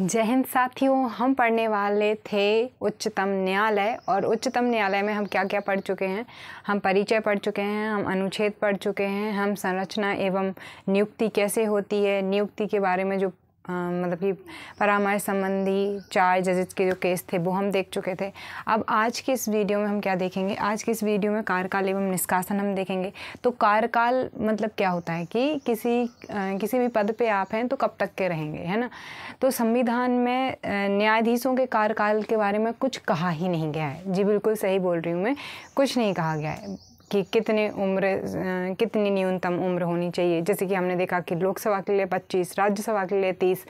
जय हिंद साथियों, हम पढ़ने वाले थे उच्चतम न्यायालय। और उच्चतम न्यायालय में हम क्या क्या पढ़ चुके हैं। हम परिचय पढ़ चुके हैं, हम अनुच्छेद पढ़ चुके हैं, हम संरचना एवं नियुक्ति कैसे होती है, नियुक्ति के बारे में जो मतलब कि परामर्श संबंधी 4 जजेस के जो केस थे वो हम देख चुके थे। अब आज के इस वीडियो में हम क्या देखेंगे, आज के इस वीडियो में कार्यकाल एवं निष्कासन हम देखेंगे। तो कार्यकाल मतलब क्या होता है कि किसी भी पद पे आप हैं तो कब तक के रहेंगे, है ना। तो संविधान में न्यायाधीशों के कार्यकाल के बारे में कुछ कहा ही नहीं गया है। जी बिल्कुल सही बोल रही हूँ मैं, कुछ नहीं कहा गया है कि कितनी न्यूनतम उम्र होनी चाहिए। जैसे कि हमने देखा कि लोकसभा के लिए 25, राज्यसभा के लिए 30,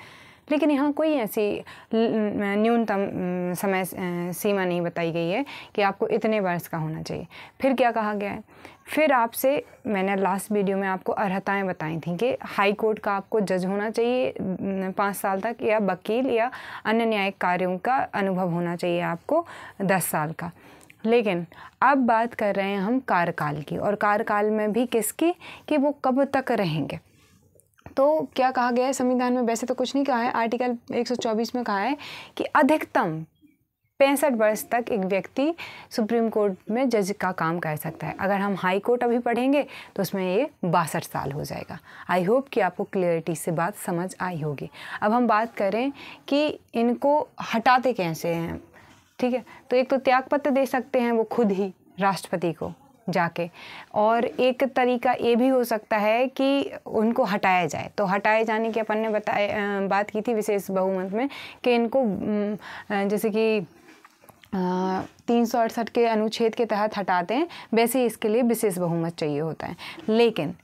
लेकिन यहाँ कोई ऐसी न्यूनतम समय सीमा नहीं बताई गई है कि आपको इतने वर्ष का होना चाहिए। फिर क्या कहा गया है, फिर आपसे मैंने लास्ट वीडियो में आपको अर्हताएं बताई थी कि हाई कोर्ट का आपको जज होना चाहिए 5 साल तक, या वकील या अन्य न्यायिक कार्यों का अनुभव होना चाहिए आपको 10 साल का। लेकिन अब बात कर रहे हैं हम कार्यकाल की, और कार्यकाल में भी किसकी, कि वो कब तक रहेंगे। तो क्या कहा गया है संविधान में, वैसे तो कुछ नहीं कहा है, आर्टिकल 124 में कहा है कि अधिकतम 65 वर्ष तक एक व्यक्ति सुप्रीम कोर्ट में जज का काम कर सकता है। अगर हम हाई कोर्ट अभी पढ़ेंगे तो उसमें ये 62 साल हो जाएगा। आई होप कि आपको क्लियरिटी से बात समझ आई होगी। अब हम बात करें कि इनको हटाते कैसे हैं, ठीक है। तो एक तो त्यागपत्र दे सकते हैं वो खुद ही राष्ट्रपति को जाके, और एक तरीका ये भी हो सकता है कि उनको हटाया जाए। तो हटाए जाने की अपन ने बात की थी विशेष बहुमत में कि इनको जैसे कि 368 के अनुच्छेद के तहत हटाते हैं, वैसे ही इसके लिए विशेष बहुमत चाहिए होता है। लेकिन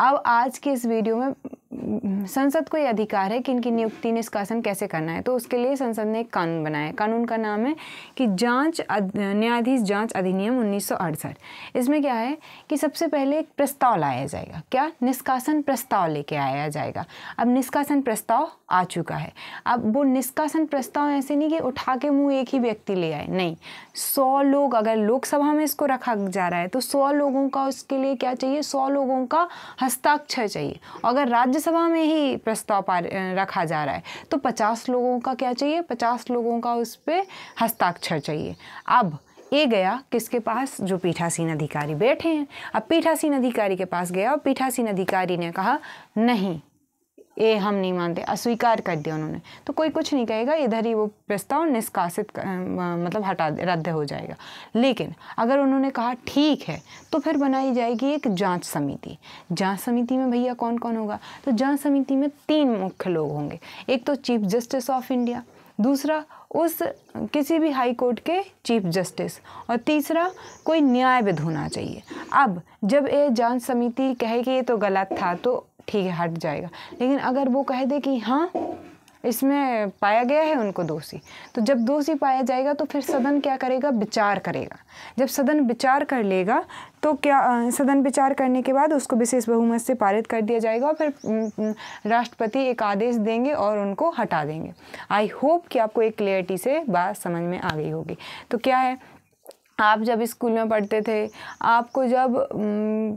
अब आज के इस वीडियो में संसद को ये अधिकार है कि इनकी नियुक्ति निष्कासन कैसे करना है। तो उसके लिए संसद ने एक कानून बनाया है। कानून का नाम है कि न्यायाधीश जांच अधिनियम 1968। इसमें क्या है कि सबसे पहले एक प्रस्ताव लाया जाएगा। क्या? निष्कासन प्रस्ताव लेके आया जाएगा। अब निष्कासन प्रस्ताव आ चुका है। अब वो निष्कासन प्रस्ताव ऐसे नहीं कि उठा के मुँह एक ही व्यक्ति ले आए, नहीं, 100 लोग, अगर लोकसभा में इसको रखा जा रहा है तो 100 लोगों का उसके लिए क्या चाहिए, 100 लोगों का हस्ताक्षर चाहिए। अगर राज्यसभा में ही प्रस्ताव रखा जा रहा है तो 50 लोगों का क्या चाहिए, 50 लोगों का उस पर हस्ताक्षर चाहिए। अब ये गया किसके पास, जो पीठासीन अधिकारी बैठे हैं। अब पीठासीन अधिकारी के पास गया और पीठासीन अधिकारी ने कहा नहीं, ये हम नहीं मानते, अस्वीकार कर दिया उन्होंने। तो कोई कुछ नहीं कहेगा, इधर ही वो प्रस्ताव निष्कासित मतलब रद्द हो जाएगा। लेकिन अगर उन्होंने कहा ठीक है तो फिर बनाई जाएगी एक जांच समिति। जांच समिति में भैया कौन कौन होगा, तो जांच समिति में 3 मुख्य लोग होंगे। एक तो चीफ जस्टिस ऑफ इंडिया, दूसरा उस किसी भी हाई कोर्ट के चीफ जस्टिस, और तीसरा कोई न्यायविद होना चाहिए। अब जब ये जांच समिति कहे कि ये तो गलत था तो ठीक है, हट जाएगा। लेकिन अगर वो कह दे कि हाँ इसमें पाया गया है उनको दोषी, तो जब दोषी पाया जाएगा तो फिर सदन क्या करेगा, विचार करेगा। जब सदन विचार कर लेगा तो क्या सदन विचार करने के बाद उसको विशेष बहुमत से पारित कर दिया जाएगा, और फिर राष्ट्रपति एक आदेश देंगे और उनको हटा देंगे। आई होप कि आपको एक क्लियरिटी से बात समझ में आ गई होगी। तो क्या है, आप जब स्कूल में पढ़ते थे, आपको जब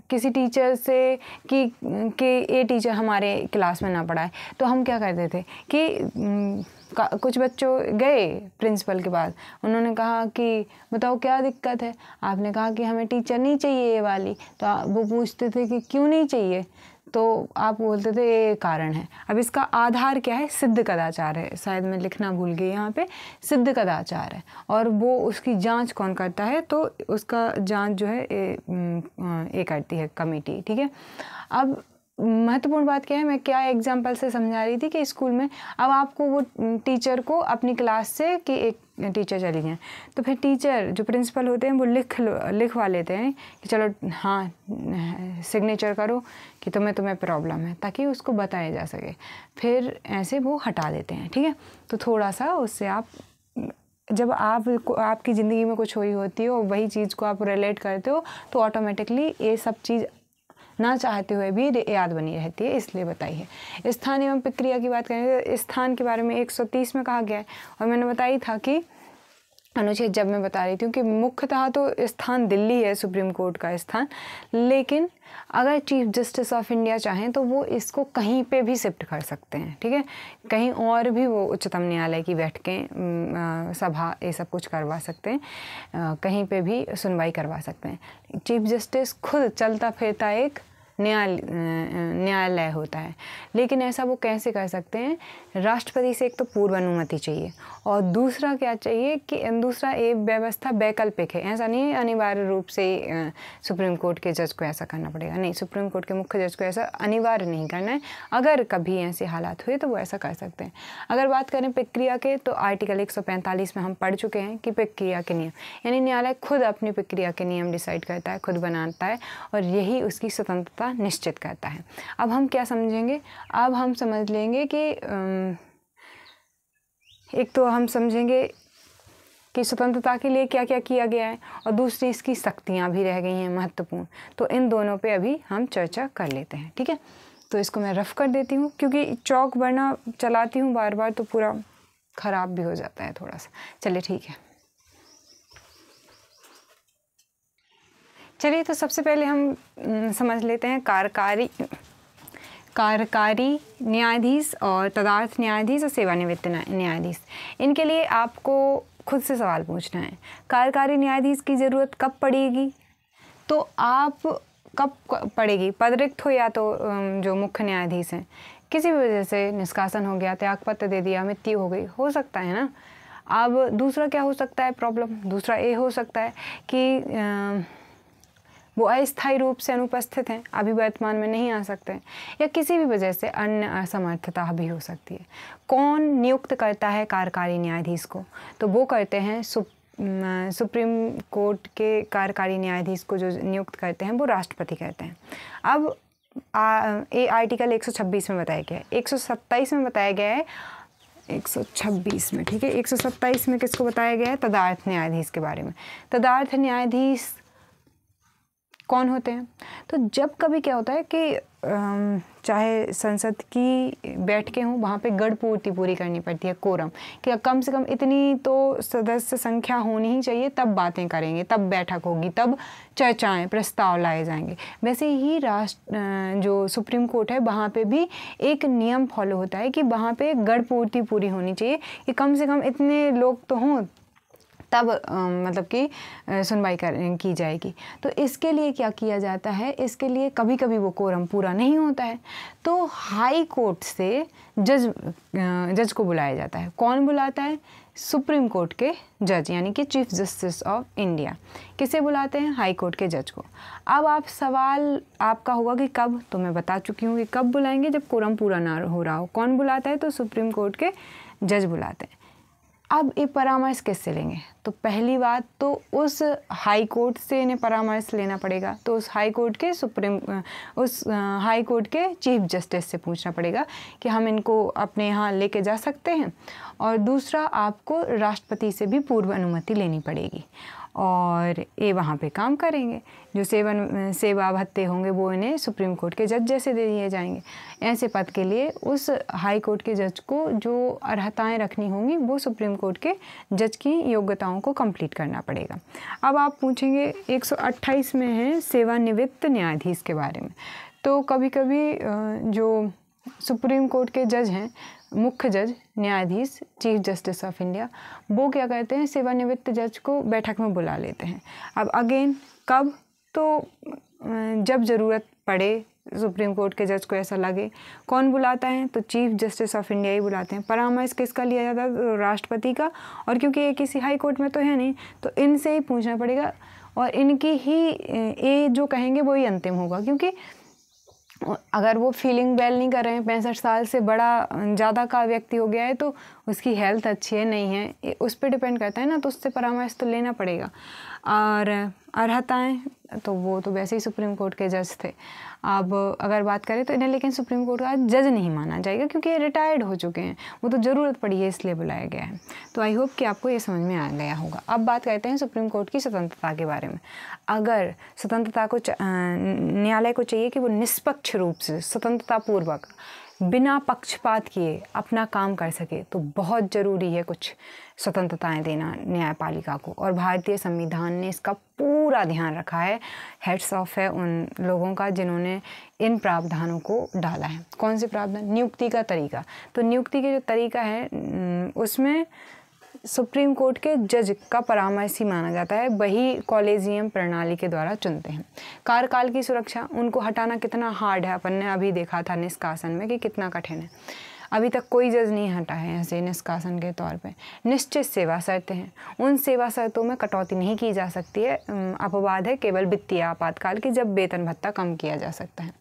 किसी टीचर से कि ये टीचर हमारे क्लास में ना पढ़ाए, तो हम क्या करते थे कि कुछ बच्चों गए प्रिंसिपल के पास, उन्होंने कहा कि बताओ क्या दिक्कत है। आपने कहा कि हमें टीचर नहीं चाहिए ये वाली। तो वो पूछते थे कि क्यों नहीं चाहिए, तो आप बोलते थे ये कारण है। अब इसका आधार क्या है, सिद्ध कदाचार है। शायद मैं लिखना भूल गई यहाँ पे, सिद्ध कदाचार है। और वो उसकी जांच कौन करता है, तो उसका जांच जो है ये करती है कमेटी, ठीक है। अब महत्वपूर्ण बात क्या है, मैं क्या एग्जाम्पल से समझा रही थी कि स्कूल में अब आपको वो टीचर को अपनी क्लास से कि एक टीचर चली जाए, तो फिर टीचर जो प्रिंसिपल होते हैं वो लिखवा लेते हैं कि चलो हाँ सिग्नेचर करो कि तुम्हें प्रॉब्लम है, ताकि उसको बताया जा सके। फिर ऐसे वो हटा देते हैं, ठीक है। तो थोड़ा सा उससे आप, जब आपकी ज़िंदगी में कुछ हुई होती हो वही चीज़ को आप रिलेट करते हो तो ऑटोमेटिकली ये सब चीज़ ना चाहते हुए भी याद बनी रहती है, इसलिए बताई है। स्थान एवं प्रक्रिया की बात करें तो स्थान के बारे में 130 में कहा गया है, और मैंने बताई था कि अनुच्छेद जब मैं बता रही थी कि मुख्यतः तो स्थान दिल्ली है सुप्रीम कोर्ट का स्थान, लेकिन अगर चीफ जस्टिस ऑफ इंडिया चाहें तो वो इसको कहीं पे भी शिफ्ट कर सकते हैं, ठीक है। कहीं और भी वो उच्चतम न्यायालय की बैठकें, सभा, ये सब कुछ करवा सकते हैं, कहीं पे भी सुनवाई करवा सकते हैं। चीफ जस्टिस खुद चलता फिरता एक न्यायालय होता है, लेकिन ऐसा वो कैसे कर सकते हैं? राष्ट्रपति से एक तो पूर्व अनुमति चाहिए, और दूसरा क्या चाहिए कि दूसरा एक व्यवस्था वैकल्पिक है। ऐसा नहीं है अनिवार्य रूप से सुप्रीम कोर्ट के जज को ऐसा करना पड़ेगा, नहीं, सुप्रीम कोर्ट के मुख्य जज को ऐसा अनिवार्य नहीं करना है। अगर कभी ऐसे हालात हुए तो वो ऐसा कर सकते हैं। अगर बात करें प्रक्रिया के, तो आर्टिकल 145 में हम पढ़ चुके हैं कि प्रक्रिया के नियम, यानी न्यायालय खुद अपनी प्रक्रिया के नियम डिसाइड करता है, खुद बनाता है, और यही उसकी स्वतंत्रता निश्चित करता है। अब हम क्या समझेंगे? अब हम समझ लेंगे कि एक तो हम समझेंगे कि स्वतंत्रता के लिए क्या क्या किया गया है, और दूसरी इसकी शक्तियाँ भी रह गई हैं महत्वपूर्ण। तो इन दोनों पे अभी हम चर्चा कर लेते हैं, ठीक है। तो इसको मैं रफ कर देती हूँ, क्योंकि चौक वरना चलाती हूँ बार बार तो पूरा ख़राब भी हो जाता है थोड़ा सा। चलिए ठीक है, चलिए तो सबसे पहले हम समझ लेते हैं कार्यकारी न्यायाधीश और तदर्थ न्यायाधीश और सेवानिवृत्त न्यायाधीश। इनके लिए आपको खुद से सवाल पूछना है, कार्यकारी न्यायाधीश की ज़रूरत कब पड़ेगी? तो आप कब पड़ेगी? पद रिक्त हो या तो जो मुख्य न्यायाधीश हैं किसी भी वजह से निष्कासन हो गया, त्यागपत्र दे दिया, मृत्यु हो गई, हो सकता है ना। अब दूसरा क्या हो सकता है प्रॉब्लम? दूसरा ये हो सकता है कि वो अस्थायी रूप से अनुपस्थित हैं, अभी वर्तमान में नहीं आ सकते हैं, या किसी भी वजह से अन्य असमर्थता भी हो सकती है। कौन नियुक्त करता है कार्यकारी न्यायाधीश को? तो वो करते हैं सुप्रीम कोर्ट के कार्यकारी न्यायाधीश को जो नियुक्त करते हैं वो राष्ट्रपति करते हैं। अब ये आर्टिकल 126 में बताया गया है, 127 में बताया गया है, 126 में, ठीक है। 127 में किसको बताया गया है? तदर्थ न्यायाधीश के बारे में। तदर्थ न्यायाधीश कौन होते हैं? तो जब कभी क्या होता है कि चाहे संसद की बैठकें हों, वहाँ पे गढ़ पूर्ति पूरी करनी पड़ती है, कोरम, कि कम से कम इतनी तो सदस्य संख्या होनी ही चाहिए, तब बातें करेंगे, तब बैठक होगी, तब चर्चाएं, प्रस्ताव लाए जाएंगे। वैसे ही जो सुप्रीम कोर्ट है वहाँ पे भी एक नियम फॉलो होता है कि वहाँ पे गढ़ पूर्ति पूरी होनी चाहिए, कि कम से कम इतने लोग तो हों, तब मतलब कि सुनवाई की जाएगी। तो इसके लिए क्या किया जाता है? इसके लिए कभी कभी वो कोरम पूरा नहीं होता है, तो हाई कोर्ट से जज को बुलाया जाता है। कौन बुलाता है? सुप्रीम कोर्ट के जज, यानी कि चीफ जस्टिस ऑफ इंडिया। किसे बुलाते हैं? हाई कोर्ट के जज को। अब सवाल आपका होगा कि कब? तो मैं बता चुकी हूँ कि कब बुलाएंगे, जब कोरम पूरा ना हो रहा हो। कौन बुलाता है? तो सुप्रीम कोर्ट के जज बुलाते हैं। अब ये परामर्श किससे लेंगे? तो पहली बात तो उस हाई कोर्ट से इन्हें परामर्श लेना पड़ेगा, तो उस हाई कोर्ट के चीफ जस्टिस से पूछना पड़ेगा कि हम इनको अपने यहाँ लेके जा सकते हैं। और दूसरा, आपको राष्ट्रपति से भी पूर्व अनुमति लेनी पड़ेगी, और ये वहाँ पे काम करेंगे। जो सेवा भत्ते होंगे वो इन्हें सुप्रीम कोर्ट के जज जैसे दे दिए जाएंगे। ऐसे पद के लिए उस हाई कोर्ट के जज को जो अर्हताएं रखनी होंगी वो सुप्रीम कोर्ट के जज की योग्यताओं को कंप्लीट करना पड़ेगा। अब आप पूछेंगे 128 में है सेवानिवृत्त न्यायाधीश के बारे में। तो कभी कभी जो सुप्रीम कोर्ट के जज हैं, मुख्य जज न्यायाधीश चीफ जस्टिस ऑफ इंडिया, वो क्या करते हैं? सेवानिवृत्त जज को बैठक में बुला लेते हैं। अब अगेन कब? तो जब ज़रूरत पड़े, सुप्रीम कोर्ट के जज को ऐसा लगे। कौन बुलाता है? तो चीफ जस्टिस ऑफ इंडिया ही बुलाते हैं। परामर्श किसका लिया जाता है? तो राष्ट्रपति का। और क्योंकि ये किसी हाई कोर्ट में तो है नहीं, तो इनसे ही पूछना पड़ेगा, और इनकी ही ये जो कहेंगे वही अंतिम होगा। क्योंकि अगर वो फीलिंग वेल नहीं कर रहे हैं, 65 साल से बड़ा ज़्यादा का व्यक्ति हो गया है, तो उसकी हेल्थ अच्छी है नहीं है, उस पर डिपेंड करता है ना, तो उससे परामर्श तो लेना पड़ेगा। और अर्हताएँ, तो वो तो वैसे ही सुप्रीम कोर्ट के जज थे। अब अगर बात करें तो इन्हें लेकिन सुप्रीम कोर्ट का जज नहीं माना जाएगा, क्योंकि ये रिटायर्ड हो चुके हैं, वो तो ज़रूरत पड़ी है इसलिए बुलाया गया है। तो आई होप कि आपको ये समझ में आ गया होगा। अब बात करते हैं सुप्रीम कोर्ट की स्वतंत्रता के बारे में। अगर स्वतंत्रता को न्यायालय को चाहिए कि वो निष्पक्ष रूप से स्वतंत्रतापूर्वक बिना पक्षपात किए अपना काम कर सके, तो बहुत ज़रूरी है कुछ स्वतंत्रताएं देना न्यायपालिका को, और भारतीय संविधान ने इसका पूरा ध्यान रखा है। हेड्स ऑफ है उन लोगों का जिन्होंने इन प्रावधानों को डाला है। कौन से प्रावधान? नियुक्ति का तरीका। तो नियुक्ति के जो तरीका है उसमें सुप्रीम कोर्ट के जज का परामर्शी माना जाता है, वही कॉलेजियम प्रणाली के द्वारा चुनते हैं। कार्यकाल की सुरक्षा, उनको हटाना कितना हार्ड है, अपन ने अभी देखा था निष्कासन में कि कितना कठिन है। अभी तक कोई जज नहीं हटा है ऐसे निष्कासन के तौर पे। निश्चित सेवा शर्तें हैं, उन सेवा शर्तों में कटौती नहीं की जा सकती है। अपवाद है केवल वित्तीय आपातकाल की, जब वेतन भत्ता कम किया जा सकता है।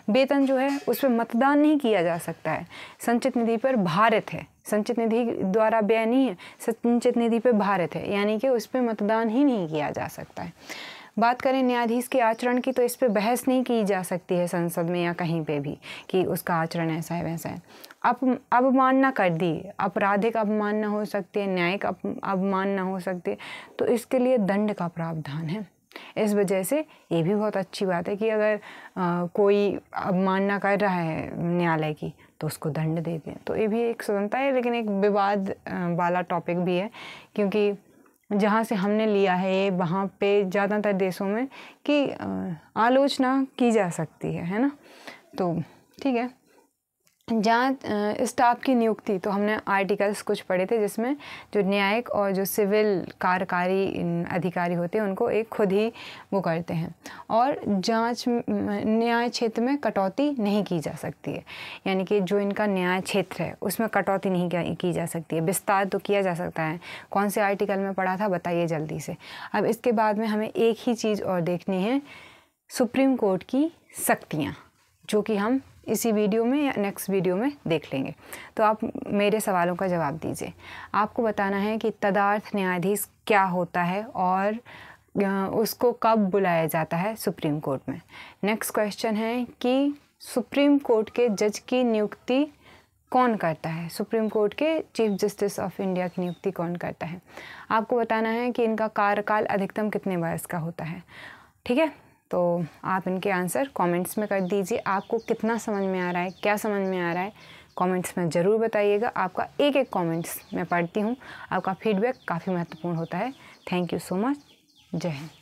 वेतन जो है उस पर मतदान नहीं किया जा सकता है। संचित निधि पर भारित है, संचित निधि द्वारा व्यय नहीं है, संचित निधि पर भारित है, यानी कि उस पर मतदान ही नहीं किया जा सकता है। बात करें न्यायाधीश के आचरण की, तो इस पे बहस नहीं की जा सकती है संसद में या कहीं पे भी कि उसका आचरण ऐसा है वैसा है। अवमानना कर दी, आपराधिक अवमानना हो सकती है, न्यायिक अवमानना हो सकती है, तो इसके लिए दंड का प्रावधान है। इस वजह से ये भी बहुत अच्छी बात है कि अगर कोई अवमानना कर रहा है न्यायालय की तो उसको दंड देते हैं। तो ये भी एक स्वतंत्रता है, लेकिन एक विवाद वाला टॉपिक भी है, क्योंकि जहाँ से हमने लिया है ये वहाँ पे ज़्यादातर देशों में कि आलोचना की जा सकती है ना। तो ठीक है, जहाँ स्टाफ की नियुक्ति, तो हमने आर्टिकल्स कुछ पढ़े थे जिसमें जो न्यायिक और जो सिविल कार्यकारी अधिकारी होते हैं उनको एक खुद ही वो करते हैं। और जांच न्याय क्षेत्र में कटौती नहीं की जा सकती है, यानी कि जो इनका न्याय क्षेत्र है उसमें कटौती नहीं की जा सकती है। विस्तार तो किया जा सकता है। कौन से आर्टिकल में पढ़ा था बताइए जल्दी से। अब इसके बाद में हमें एक ही चीज़ और देखनी है, सुप्रीम कोर्ट की शक्तियाँ, जो कि हम इसी वीडियो में या नेक्स्ट वीडियो में देख लेंगे। तो आप मेरे सवालों का जवाब दीजिए। आपको बताना है कि तदर्थ न्यायाधीश क्या होता है और उसको कब बुलाया जाता है सुप्रीम कोर्ट में। नेक्स्ट क्वेश्चन है कि सुप्रीम कोर्ट के जज की नियुक्ति कौन करता है, सुप्रीम कोर्ट के चीफ जस्टिस ऑफ इंडिया की नियुक्ति कौन करता है। आपको बताना है कि इनका कार्यकाल अधिकतम कितने वर्ष का होता है। ठीक है, तो आप इनके आंसर कमेंट्स में कर दीजिए। आपको कितना समझ में आ रहा है, क्या समझ में आ रहा है, कमेंट्स में ज़रूर बताइएगा। आपका एक एक कमेंट्स मैं पढ़ती हूँ, आपका फीडबैक काफ़ी महत्वपूर्ण होता है। Thank you so much. जय हिंद।